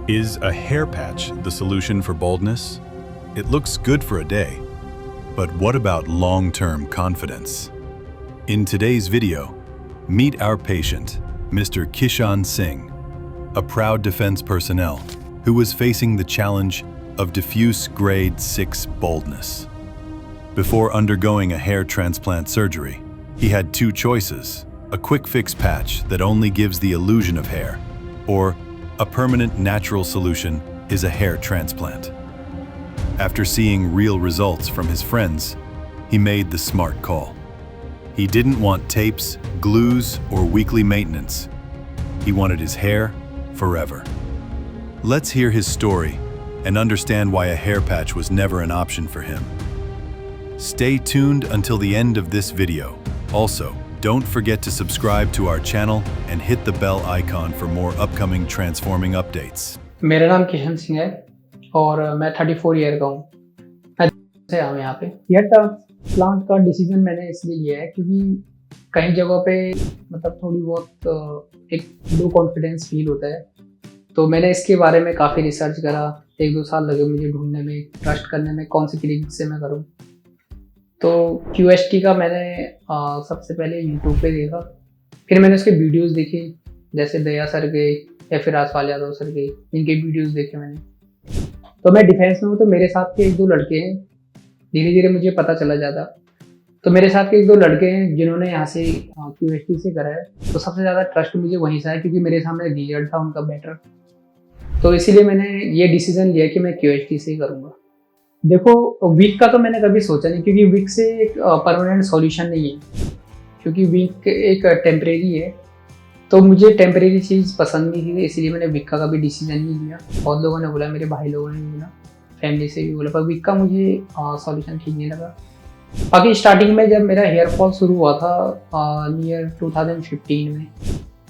Is a hair patch the solution for baldness? It looks good for a day, but what about long-term confidence? In today's video, meet our patient, Mr. Kishan Singh, a proud defense personnel who was facing the challenge of diffuse grade 6 baldness. Before undergoing a hair transplant surgery, he had two choices: a quick fix patch that only gives the illusion of hair, or a permanent natural solution is a hair transplant. After seeing real results from his friends, he made the smart call. He didn't want tapes, glues, or weekly maintenance. He wanted his hair forever. Let's hear his story and understand why a hair patch was never an option for him. Stay tuned until the end of this video. Also, don't forget to subscribe to our channel and hit the bell icon for more upcoming transforming updates. मेरा नाम किशन सिंह है और मैं 34 year का हूँ। मैं से आया यहाँ पे। हेयर ट्रांसप्लांट का डिसीजन मैंने इसलिए लिया है क्योंकि कई जगहों पे मतलब थोड़ी बहुत एक लो कॉन्फिडेंस फील होता है, तो मैंने इसके बारे में काफ़ी रिसर्च करा। 1-2 साल लगे मुझे ढूंढने में, ट्रस्ट करने में कौन सी क्लिनिक से मैं करूँ। तो QST का मैंने सबसे पहले यूट्यूब पे देखा, फिर मैंने उसके वीडियोस देखे, जैसे दया सर के या फिर आसवाल यादव सर के, इनके वीडियोस देखे मैंने। तो मैं डिफेंस में हूँ, तो मेरे साथ के 1-2 लड़के हैं, धीरे धीरे मुझे पता चला जाता। तो मेरे साथ के 1-2 लड़के हैं जिन्होंने यहाँ से QST से करा है, तो सबसे ज़्यादा ट्रस्ट मुझे वहीं से है क्योंकि मेरे सामने रिजल्ट था उनका बेटर। तो इसीलिए मैंने ये डिसीज़न लिया कि मैं QST से ही करूँगा। देखो, वीक का तो मैंने कभी सोचा नहीं क्योंकि वीक से एक परमानेंट सॉल्यूशन नहीं है, क्योंकि वीक एक टेम्परेरी है। तो मुझे टेम्परेरी चीज़ पसंद नहीं थी, इसीलिए मैंने वीक का कभी डिसीजन नहीं लिया। बहुत लोगों ने बोला, मेरे भाई लोगों ने भी बोला, फैमिली से भी बोला, पर वीक का मुझे सॉल्यूशन ठीक नहीं लगा। बाकी स्टार्टिंग में जब मेरा हेयर फॉल शुरू हुआ था नियर 2015 में,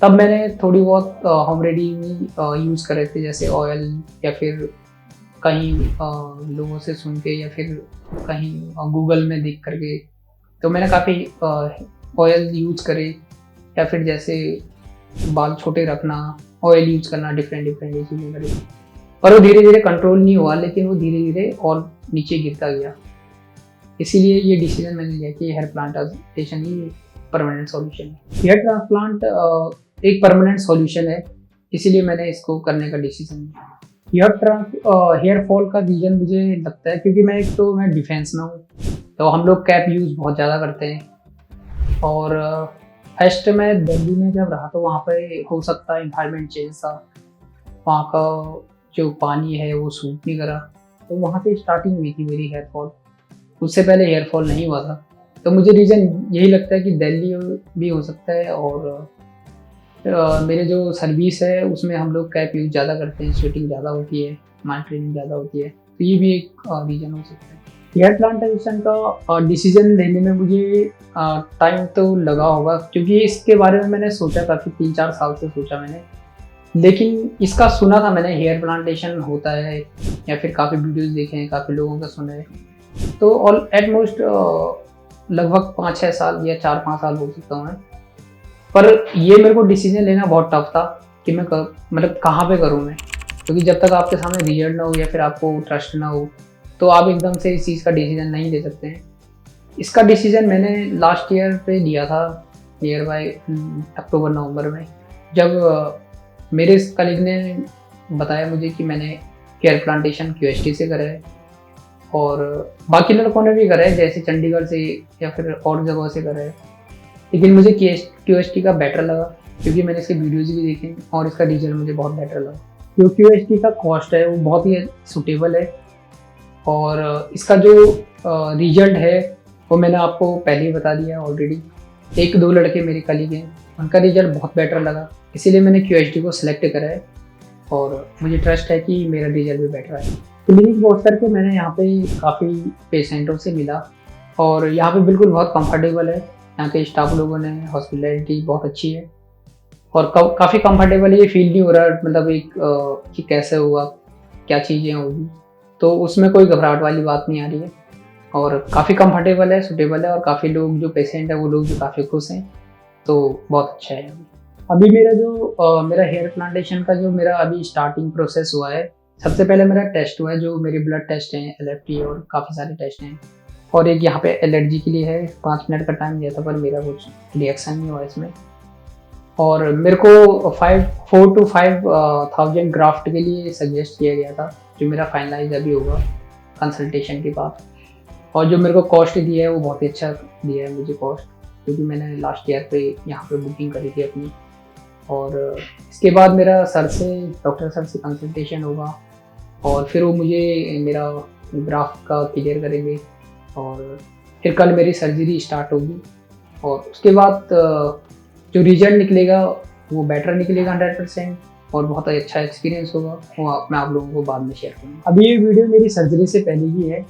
तब मैंने थोड़ी बहुत होम रेमेडी यूज़ करे थे, जैसे ऑयल या फिर कहीं लोगों से सुन के या फिर कहीं गूगल में देख करके। तो मैंने काफ़ी ऑयल यूज़ करे, या फिर जैसे बाल छोटे रखना, ऑयल यूज़ करना, डिफरेंट चीज़ें करे, पर वो धीरे धीरे कंट्रोल नहीं हुआ, लेकिन वो धीरे धीरे और नीचे गिरता गया। इसीलिए ये डिसीजन मैंने लिया कि हेयर प्लांटेशन ही परमानेंट सॉल्यूशन है। हेयर ट्रांसप्लांट एक परमानेंट सॉल्यूशन है, इसीलिए मैंने इसको करने का डिसीजन लिया। हेयर फॉल का रीज़न मुझे लगता है क्योंकि मैं डिफेंस में हूँ, तो हम लोग कैप यूज़ बहुत ज़्यादा करते हैं। और फर्स्ट में दिल्ली में जब रहा तो वहाँ पे हो सकता है इन्वायरमेंट चेंज था, वहाँ का जो पानी है वो सूट नहीं करा, तो वहाँ से स्टार्टिंग हुई थी मेरी हेयर फॉल। उससे पहले हेयर फॉल नहीं हुआ था। तो मुझे रीज़न यही लगता है कि दिल्ली भी हो सकता है, और मेरे जो सर्विस है उसमें हम लोग कैप यूज़ ज़्यादा करते हैं, स्वेटिंग ज़्यादा होती है, माइंड ट्रेनिंग ज़्यादा होती है, तो ये भी एक रीज़न हो सकता है। हेयर प्लांटेशन का डिसीजन लेने में मुझे टाइम तो लगा होगा, क्योंकि इसके बारे में मैंने सोचा काफ़ी, 3-4 साल से सोचा मैंने, लेकिन इसका सुना था मैंने हेयर प्लांटेशन होता है, या फिर काफ़ी वीडियोज़ देखे हैं, काफ़ी लोगों का सुना है। तो ऑल एटमोस्ट लगभग 5-6 साल या 4-5 साल हो सकता हूँ मैं, पर ये मेरे को डिसीजन लेना बहुत टफ था कि मैं मतलब कहाँ पे करूँ मैं, क्योंकि जब तक आपके सामने रिजल्ट ना हो या फिर आपको ट्रस्ट ना हो, तो आप एकदम से इस चीज़ का डिसीजन नहीं ले सकते हैं। इसका डिसीजन मैंने लास्ट ईयर पे लिया था, नियर बाय अक्टूबर-नवंबर में, जब मेरे कलीग ने बताया मुझे कि मैंने हेयर प्लांटेशन QST से करा है, और बाकी लड़कों ने भी करा है, जैसे चंडीगढ़ से या फिर और जगहों से करा है, लेकिन मुझे QST का बेटर लगा क्योंकि मैंने इसके वीडियोज़ भी देखे और इसका रिजल्ट मुझे बहुत बेटर लगा। जो QST का कॉस्ट है वो बहुत ही सूटेबल है, और इसका जो रिजल्ट है वो मैंने आपको पहले ही बता दिया ऑलरेडी। 1-2 लड़के मेरे कलीग हैं, उनका रिजल्ट बहुत बेटर लगा, इसीलिए मैंने QST को सिलेक्ट करा है, और मुझे ट्रस्ट है कि मेरा रिजल्ट भी बेटर है। क्लिनिक पहुँच करके मैंने यहाँ पे काफ़ी पेशेंटों से मिला, और यहाँ पे बिल्कुल बहुत कंफर्टेबल है। यहाँ के स्टाफ लोगों ने हॉस्पिटलिटी बहुत अच्छी है, और काफ़ी कंफर्टेबल है। ये फील नहीं हो रहा मतलब एक कि कैसे होगा, क्या चीज़ें होगी, तो उसमें कोई घबराहट वाली बात नहीं आ रही है, और काफ़ी कंफर्टेबल है, सूटेबल है, और काफ़ी लोग जो पेशेंट है वो लोग भी काफ़ी खुश हैं, तो बहुत अच्छा है। अभी मेरा जो मेरा हेयर प्लांटेशन का जो मेरा अभी स्टार्टिंग प्रोसेस हुआ है, सबसे पहले मेरा टेस्ट हुआ है, जो मेरे ब्लड टेस्ट हैं, LFT और काफ़ी सारे टेस्ट हैं, और एक यहाँ पे एलर्जी के लिए है। 5 मिनट का टाइम दिया था पर मेरा कुछ रिएक्शन नहीं हुआ इसमें। और मेरे को 4 to 5,000 ग्राफ्ट के लिए सजेस्ट किया गया था, जो मेरा फाइनलाइज अभी होगा कंसल्टेशन के बाद। और जो मेरे को कॉस्ट दिया है वो बहुत ही अच्छा दिया है मुझे कॉस्ट, क्योंकि मैंने लास्ट ईयर पे यहाँ पे बुकिंग करी थी अपनी। और इसके बाद मेरा डॉक्टर सर से कंसल्टेशन होगा, और फिर वो मुझे मेरा ग्राफ का क्लियर करेंगे, और फिर कल मेरी सर्जरी स्टार्ट होगी। और उसके बाद जो रिजल्ट निकलेगा वो बेटर निकलेगा 100%, और बहुत अच्छा एक्सपीरियंस होगा, वो मैं आप लोगों को बाद में शेयर करूँगा। अभी ये वीडियो मेरी सर्जरी से पहले की है,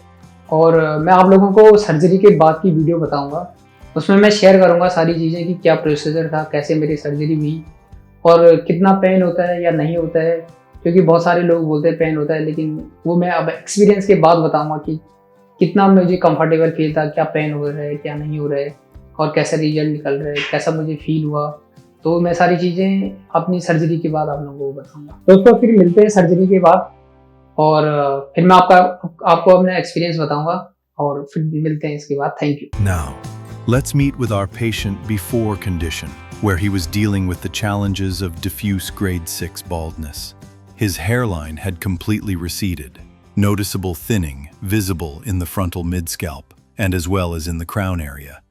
और मैं आप लोगों को सर्जरी के बाद की वीडियो बताऊँगा। उसमें मैं शेयर करूँगा सारी चीज़ें कि क्या प्रोसीजर था, कैसे मेरी सर्जरी हुई, और कितना पेन होता है या नहीं होता है, क्योंकि बहुत सारे लोग बोलते हैं पेन होता है, लेकिन वो मैं अब एक्सपीरियंस के बाद बताऊँगा कि कितना मुझे कंफर्टेबल फील था, क्या पेन हो रहा है, क्या नहीं हो रहा है, और कैसा रिजल्ट निकल रहा है, कैसा मुझे फील हुआ। तो मैं सारी चीज़ें अपनी सर्जरी के बाद आप लोगों को बताऊँगा। दोस्तों फिर मिलते हैं सर्जरी के बाद, और फिर मैं आपको अपना एक्सपीरियंस बताऊँगा, और फिर मिलते हैं इसके बाद। Thank you. Now, let's meet with our patient before condition, where he was dealing with the challenges of diffuse grade 6 baldness. His hairline had completely receded, noticeable thinning visible in the frontal mid-scalp and as well as in the crown area.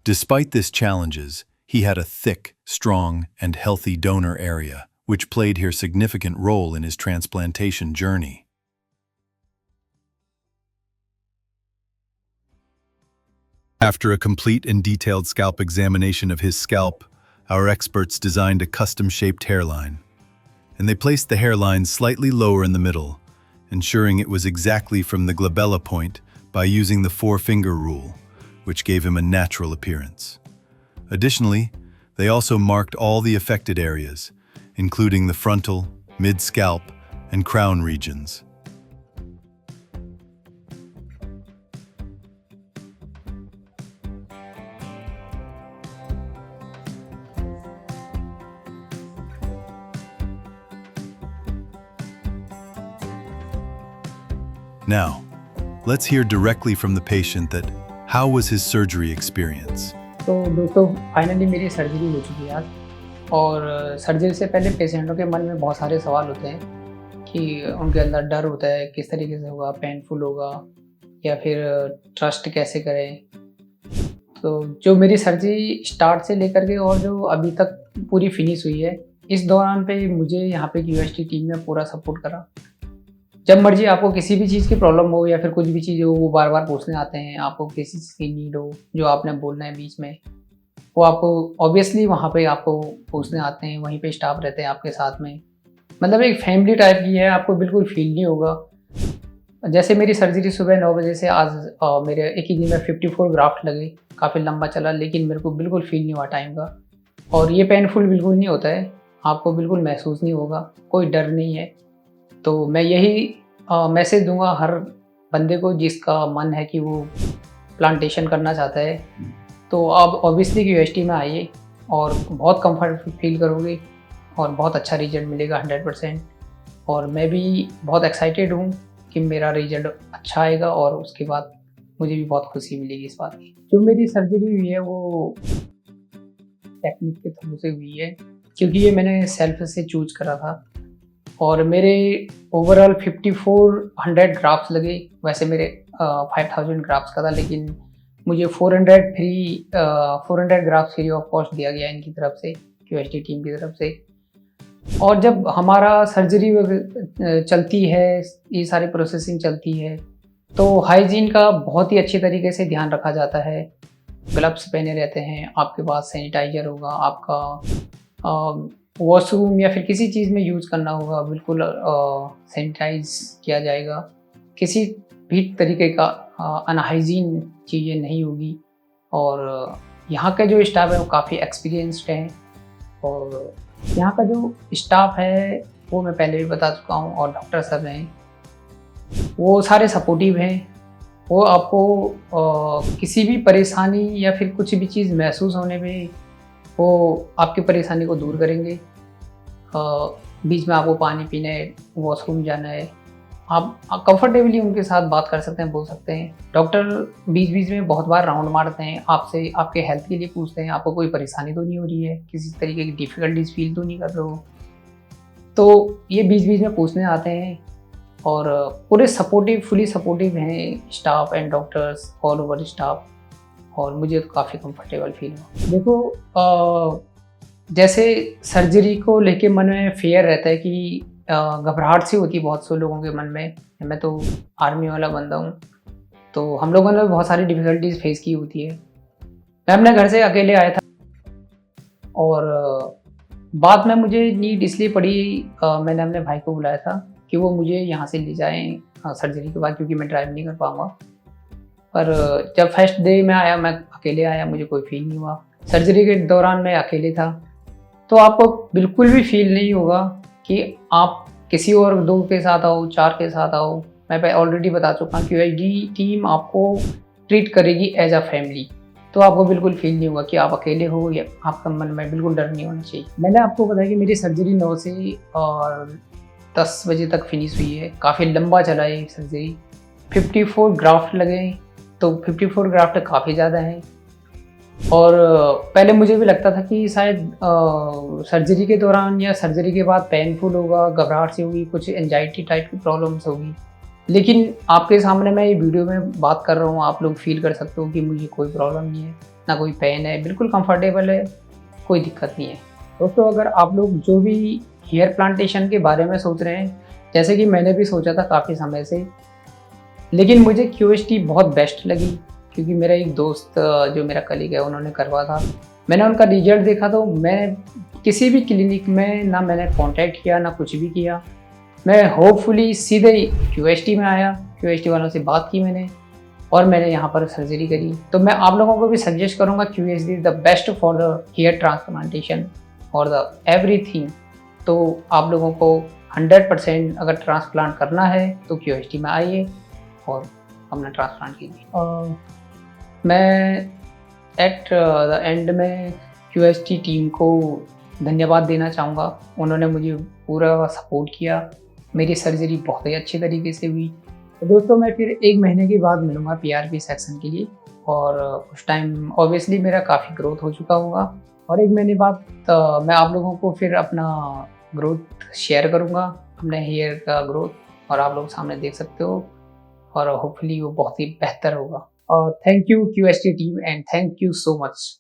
Despite these challenges, he had a thick, strong, and healthy donor area, which played here significant role in his transplantation journey. After a complete and detailed scalp examination of his scalp, our experts designed a custom-shaped hairline. And they placed the hairline slightly lower in the middle, ensuring it was exactly from the glabella point by using the 4-finger rule, which gave him a natural appearance. Additionally, they also marked all the affected areas, including the frontal, mid-scalp, and crown regions. Now, let's hear directly from the patient that how was his surgery experience. तो दोस्तों finally मेरी surgery हो चुकी है आज, और surgery से पहले पेशेंटों के मन में बहुत सारे सवाल होते हैं कि उनके अंदर डर होता है, किस तरीके से होगा, पेनफुल होगा या फिर ट्रस्ट कैसे करें। तो जो मेरी सर्जरी स्टार्ट से लेकर के और जो अभी तक पूरी फिनिश हुई है, इस दौरान पे मुझे यहाँ पे QST टीम ने पूरा सपोर्ट करा। जब मर्जी आपको किसी भी चीज़ की प्रॉब्लम हो या फिर कुछ भी चीज़ हो, वो बार बार पूछने आते हैं। आपको किसी चीज़ की नीड हो, जो आपने बोलना है बीच में, वो आपको ऑब्वियसली वहाँ पे आपको पूछने आते हैं। वहीं पे स्टाफ रहते हैं आपके साथ में, मतलब एक फैमिली टाइप की है। आपको बिल्कुल फील नहीं होगा। जैसे मेरी सर्जरी सुबह 9 बजे से आज मेरे एक ही दिन में 54 ग्राफ्ट लगे, काफ़ी लंबा चला, लेकिन मेरे को बिल्कुल फील नहीं हुआ टाइम का। और ये पेनफुल बिल्कुल नहीं होता है, आपको बिल्कुल महसूस नहीं होगा, कोई डर नहीं है। तो मैं यही मैसेज दूंगा हर बंदे को जिसका मन है कि वो प्लांटेशन करना चाहता है। तो आप ऑब्वियसली QST में आइए और बहुत कंफर्ट फील करोगे और बहुत अच्छा रिजल्ट मिलेगा 100%। और मैं भी बहुत एक्साइटेड हूँ कि मेरा रिजल्ट अच्छा आएगा, और उसके बाद मुझे भी बहुत खुशी मिलेगी इस बात की। जो मेरी सर्जरी हुई है वो टेक्निक के थ्रू से हुई है, क्योंकि ये मैंने सेल्फ से चूज करा था। और मेरे ओवरऑल 5400 ग्राफ्स लगे। वैसे मेरे 5000 ग्राफ्स का था, लेकिन मुझे 400 ग्राफ्स फ्री ऑफ कॉस्ट दिया गया इनकी तरफ से, QST टीम की तरफ से। और जब हमारा सर्जरी चलती है, ये सारी प्रोसेसिंग चलती है, तो हाइजीन का बहुत ही अच्छे तरीके से ध्यान रखा जाता है। ग्लव्स पहने रहते हैं, आपके पास सैनिटाइजर होगा, आपका वॉशरूम या फिर किसी चीज़ में यूज़ करना होगा, बिल्कुल सैनिटाइज किया जाएगा। किसी भी तरीके का अनहाइजीन चीज़ें नहीं होगी। और यहाँ का जो स्टाफ है वो काफ़ी एक्सपीरियंस्ड है, और यहाँ का जो स्टाफ है वो मैं पहले भी बता चुका हूँ। और डॉक्टर साहब हैं, वो सारे सपोर्टिव हैं। वो आपको किसी भी परेशानी या फिर कुछ भी चीज़ महसूस होने पे वो आपकी परेशानी को दूर करेंगे। बीच में आपको पानी पीना है, वॉशरूम जाना है, आप कंफर्टेबली उनके साथ बात कर सकते हैं, बोल सकते हैं। डॉक्टर बीच बीच में बहुत बार राउंड मारते हैं, आपसे आपके हेल्थ के लिए पूछते हैं, आपको कोई परेशानी तो नहीं हो रही है, किसी तरीके की डिफ़िकल्टीज फील तो नहीं कर रहे हो। तो ये बीच बीच में पूछने आते हैं और पूरे सपोर्टिव, फुली सपोर्टिव हैं staff and doctors, all over staff, और मुझे तो काफ़ी कंफर्टेबल फील हुआ। देखो जैसे सर्जरी को लेके मन में फेयर रहता है कि घबराहट सी होती है बहुत से लोगों के मन में। मैं तो आर्मी वाला बंदा हूँ, तो हम लोगों ने बहुत सारी डिफ़िकल्टीज फेस की होती है। मैं अपने घर से अकेले आया था और बाद में मुझे नीड इसलिए पड़ी, मैंने अपने भाई को बुलाया था कि वो मुझे यहाँ से ले जाएं सर्जरी के बाद, क्योंकि मैं ड्राइव नहीं कर पाऊँगा। पर जब फर्स्ट डे में आया, मैं अकेले आया, मुझे कोई फील नहीं हुआ। सर्जरी के दौरान मैं अकेले था, तो आपको बिल्कुल भी फील नहीं होगा कि आप किसी और 2 के साथ आओ, 4 के साथ आओ। मैं ऑलरेडी बता चुका हूँ, QHD टीम आपको ट्रीट करेगी एज अ फैमिली, तो आपको बिल्कुल फील नहीं होगा कि आप अकेले हो, या आपका मन में बिल्कुल डर नहीं होना चाहिए। मैंने आपको बताया कि मेरी सर्जरी 9 से और 10 बजे तक फिनिश हुई है। काफ़ी लंबा चला है सर्जरी। 54 ग्राफ्ट लगे, तो 54 ग्राफ्ट काफ़ी ज़्यादा हैं। और पहले मुझे भी लगता था कि शायद सर्जरी के दौरान या सर्जरी के बाद पेनफुल होगा, घबराहट सी होगी, कुछ एंजाइटी टाइप की प्रॉब्लम्स होगी। लेकिन आपके सामने मैं ये वीडियो में बात कर रहा हूँ, आप लोग फील कर सकते हो कि मुझे कोई प्रॉब्लम नहीं है, ना कोई पेन है, बिल्कुल कंफर्टेबल है, कोई दिक्कत नहीं है। दोस्तों, अगर आप लोग जो भी हेयर प्लांटेशन के बारे में सोच रहे हैं, जैसे कि मैंने भी सोचा था काफ़ी समय से, लेकिन मुझे QHD बहुत बेस्ट लगी, क्योंकि मेरा एक दोस्त जो मेरा कलीग है, उन्होंने करवा था। मैंने उनका रिजल्ट देखा, तो मैं किसी भी क्लिनिक में ना मैंने कांटेक्ट किया, ना कुछ भी किया। मैं होपफुली सीधे QHD में आया, QHD वालों से बात की मैंने, और मैंने यहाँ पर सर्जरी करी। तो मैं आप लोगों को भी सजेस्ट करूँगा, QHD is the best for the hair transplantation और द एवरीथिंग। तो आप लोगों को 100% अगर ट्रांसप्लांट करना है तो QHD में आइए और अपना ट्रांसप्लांट कीजिए। मैं एट द एंड में QHD टीम को धन्यवाद देना चाहूँगा। उन्होंने मुझे पूरा सपोर्ट किया, मेरी सर्जरी बहुत ही अच्छे तरीके से हुई। तो दोस्तों, मैं फिर 1 महीने के बाद मिलूँगा PRP सेक्शन के लिए, और उस टाइम ऑब्वियसली मेरा काफ़ी ग्रोथ हो चुका होगा, और 1 महीने बाद मैं आप लोगों को फिर अपना ग्रोथ शेयर करूँगा, अपने हेयर का ग्रोथ, और आप लोग सामने देख सकते हो, और होपफुली वो बहुत ही बेहतर होगा। और thank you QHD team, and thank you so much.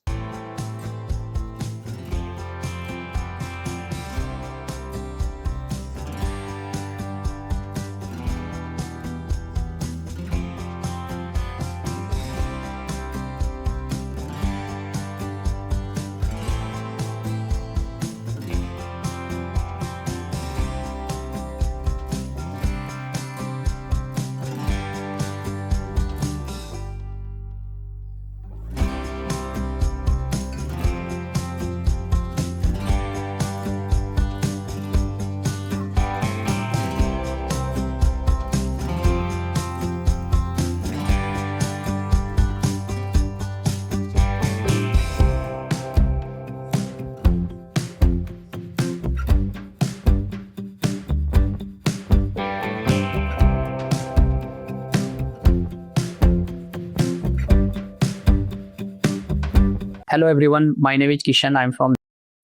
Hello everyone, my name is Kishan. I'm from,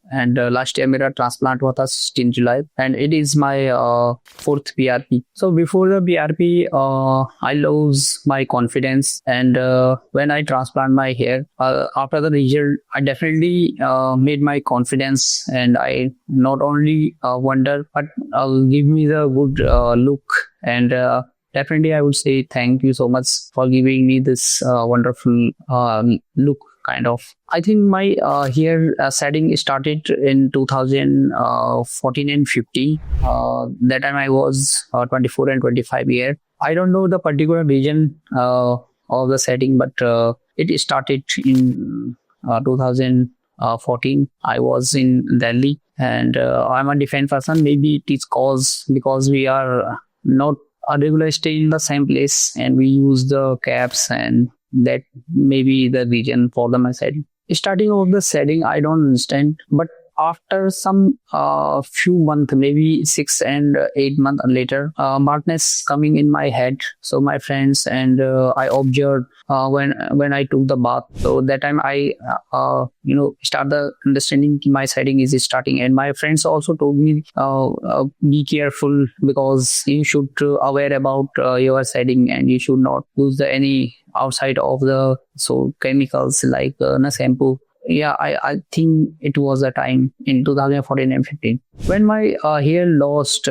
and last year मेरा transplant हुआ था 16 July, and it is my 4th PRP. So before the PRP, I lose my confidence, and when I transplant my hair, after the result, I definitely made my confidence, and I not only wonder, but give me the good look, and definitely I would say thank you so much for giving me this wonderful look. Kind of. I think my hair setting started in 2014 and 15. That time I was 24 and 25 year. I don't know the particular region of the setting, but it started in 2014. I was in Delhi, and I'm a defense person. Maybe it is because we are not regularly staying in the same place, and we use the caps, and that may be the reason for the my setting. Starting of the setting, I don't understand, but after some few months, maybe 6 and 8 months later, madness coming in my head. So my friends and I observed when I took the bath. So that time I start the understanding my setting is starting, and my friends also told me be careful because you should aware about your setting and you should not use any outside of the chemicals like shampoo. Yeah, I think it was a time in 2014 and 15 when my hair lost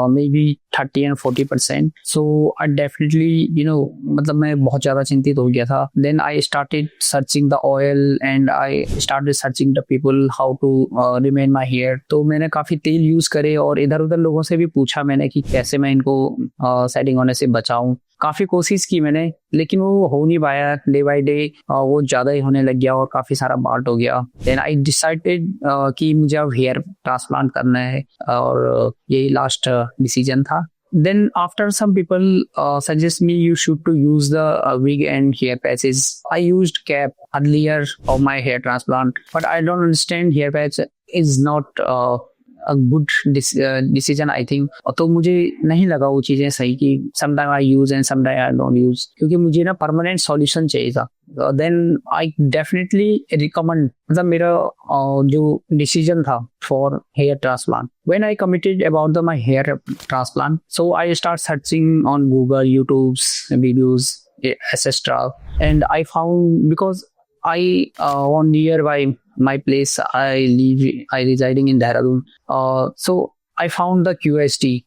maybe 30 and 40%. So I definitely, मतलब मैं बहुत ज़्यादा चिंतित हो गया था. Then I started searching the oil and I started searching the people how to remain my hair. तो मैंने काफ़ी तेल यूज़ करे और इधर उधर लोगों से भी पूछा मैंने कि कैसे मैं इनको सेटिंग होने से बचाऊं. काफ़ी कोशिश की मैंने, लेकिन वो हो नहीं पाया. डे बाय डे वो ज़्यादा ही होने लग गया और काफ़ी सारा बाल्ट हो गया. देन आई डिसाइडेड कि मुझे अब हेयर ट्रांसप्लांट करना है और यही लास्ट डिसीजन था. Then after some people suggest me you should to use the wig and hair patches. I used cap earlier of my hair transplant, but I don't understand hair patch is not a good decision I think. तो मुझे नहीं लगा वो चीज़ें सही कि sometime I use and sometime I don't use, क्योंकि मुझे ना permanent solution चाहिए था. Then I definitely recommend, मतलब मेरा जो decision था for hair transplant. When I committed about my hair transplant, so I start searching on Google, YouTube's videos, etc. And I found, because I on nearby my place I residing in Dehradun. So I found the QST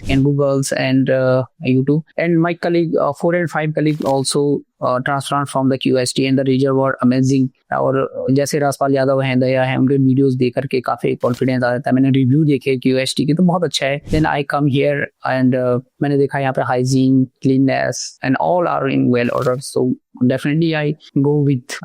in Google's and YouTube, and my colleague 4 and 5 colleagues also transplant from the QST and the result were amazing. और जैसे राजपाल यादव हैं, दया है, उनके videos देख करके काफी confidence आ जाता है. मैंने रिव्यू देखे QST के तो बहुत अच्छा है. Then I come here and मैंने देखा यहाँ पे hygiene, cleanness and all are in well order. So definitely I go with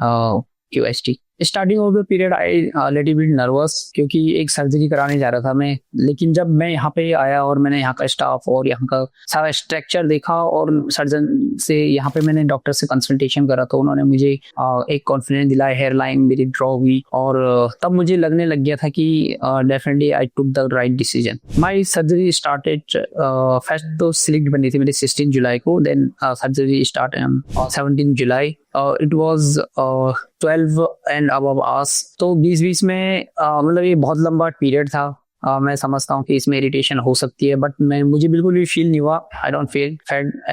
QST. Starting of the period I little bit nervous क्योंकि एक सर्जरी कराने जा रहा था मैं. लेकिन जब मैं यहाँ पे आया और मैंने यहाँ का स्टाफ और यहाँ का सारा स्ट्रक्चर देखा और सर्जन से यहाँ पे मैंने डॉक्टर से कंसल्टेशन करा तो उन्होंने मुझे एक कॉन्फिडेंस दिलाया. हेयर लाइन मेरी ड्रॉ हुई और तब मुझे लगने लग गया था कि definitely I took the right decision. My surgery started first तो सिलेक्ट बनी थी मेरी 16 जुलाई को. Then surgery start 17 July. It was 12 and above hours. तो 20-20 में मतलब ये बहुत लंबा पीरियड था. मैं समझता हूँ कि इसमें इरिटेशन हो सकती है, बट मुझे बिल्कुल भी फील नहीं हुआ. I don't feel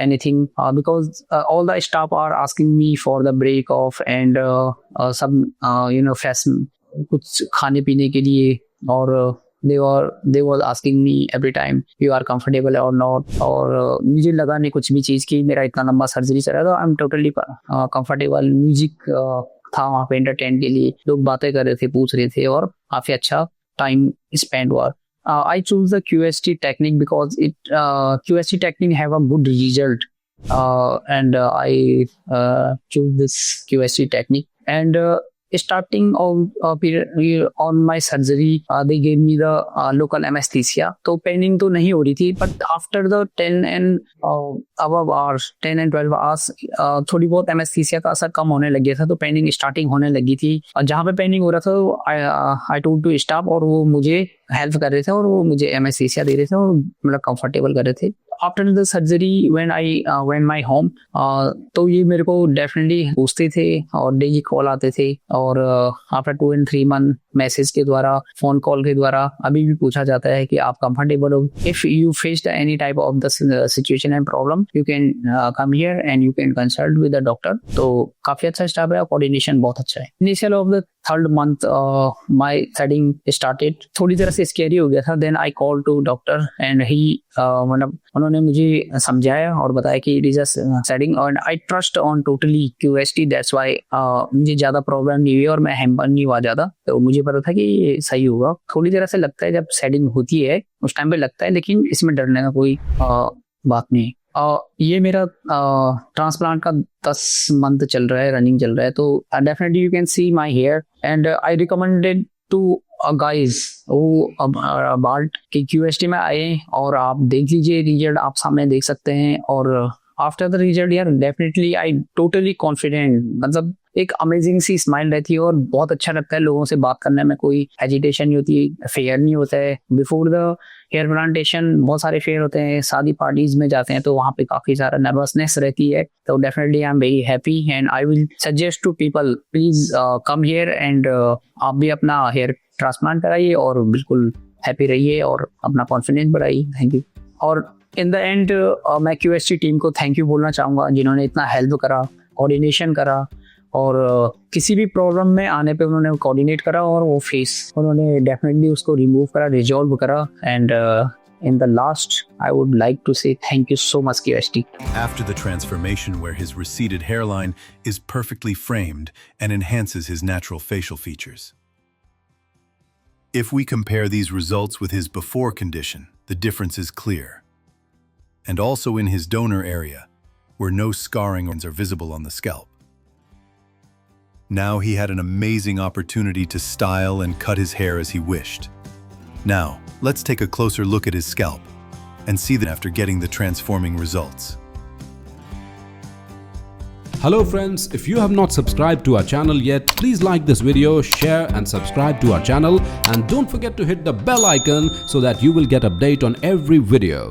anything because all the staff are asking me for the break off and सब फ्रेश कुछ खाने पीने के लिए, और they was asking me every time you are comfortable or not. और मुझे लगा नहीं कुछ भी चीज़ की मेरा इतना लंबा सर्जरी चल रहा था. I am totally comfortable. Music था वहाँ पे एंटरटेन के लिए, लोग बातें कर रहे थे, पूछ रहे थे और काफ़ी अच्छा टाइम स्पेंड हुआ. I choose the QST technique because QST technique have a good result and I choose this QST technique. And starting of period on my surgery they gave me the local anesthesia. तो Penning तो नहीं हो रही थी, but after the 10 and above hours 10 and 12 hours थोड़ी बहुत anaesthesia का असर कम होने लग गया था, तो पेनिंग स्टार्टिंग होने लगी थी. और जहाँ पे पेनिंग हो रहा था आई टोल्ड टू स्टॉप, और वो मुझे हेल्प कर रहे थे और वो मुझे एनेस्थीसिया दे रहे थे और मतलब कंफर्टेबल कर रहे थे. After the surgery when I went my home, तो ये मेरे को डेफिनेटली पूछते थे और डेली कॉल आते थे, और आफ्टर 2 and 3 month मैसेज के द्वारा, फोन कॉल के द्वारा अभी भी पूछा जाता है कि आप कंफर्टेबल हो. If you faced any type of the situation and problem you can come here and you can consult with the doctor. तो काफी अच्छा स्टाफ है, कोऑर्डिनेशन बहुत अच्छा है. Initial of the 3rd month my setting started. थोड़ी तरह से स्कैरी हो गया था. Then I call to doctor and ही मतलब उन्होंने मुझे समझाया और बताया कि it is a setting and I trust on totally QST. That's why मुझे ज्यादा प्रॉब्लम नहीं हुई और मैं हैम्पर नहीं हुआ ज्यादा. तो मुझे पता था कि ये सही होगा. थोड़ी तरह से लगता है जब सेटिंग होती है उस टाइम पे लगता है, लेकिन इसमें डरने का कोई बात नहीं है. ये मेरा ट्रांसप्लांट का 10 month चल रहा है, रनिंग चल रहा है. तो definitely you can see my hair and I recommended to guys वो बाल्ट के QST में आए और आप देख लीजिए रिजल्ट, आप सामने देख सकते हैं. और आफ्टर द रिजल्ट यार डेफिनेटली आई टोटली कॉन्फिडेंट, मतलब एक अमेजिंग सी स्माइल रहती है और बहुत अच्छा लगता है लोगों से बात करने में, कोई एजिटेशन नहीं होती, फेयर नहीं होता है। बिफोर द हेयर प्लांटेशन बहुत सारे फेयर होते हैं, शादी पार्टीज में जाते हैं तो वहाँ पे काफी सारा नर्वसनेस रहती है। तो definitely I am very happy and I will suggest to people please come here and आप भी अपना हेयर ट्रांसप्लांट कराइए और बिल्कुल हैप्पी रहिए और अपना कॉन्फिडेंस बढ़ाइए। Thank you. और इन द एंड मैं QST टीम को थैंक यू बोलना चाहूँगा जिन्होंने इतना हेल्प करा, कोऑर्डिनेशन करा और किसी भी प्रॉब्लम में आने पे उन्होंने कोऑर्डिनेट करा और वो फेस उन्होंने डेफिनेटली उसको रिमूव करा, रिजॉल्व करा। And in the last I would like to say thank you so much QST. After the transformation where his receded hairline is perfectly framed and enhances his natural facial features. If we compare these results with his before condition, the difference is clear. And also in his donor area, where no scarring are visible on the scalp. Now he had an amazing opportunity to style and cut his hair as he wished. Now, let's take a closer look at his scalp and see that after getting the transforming results. Hello friends, if you have not subscribed to our channel yet, please like this video, share and subscribe to our channel and don't forget to hit the bell icon so that you will get update on every video.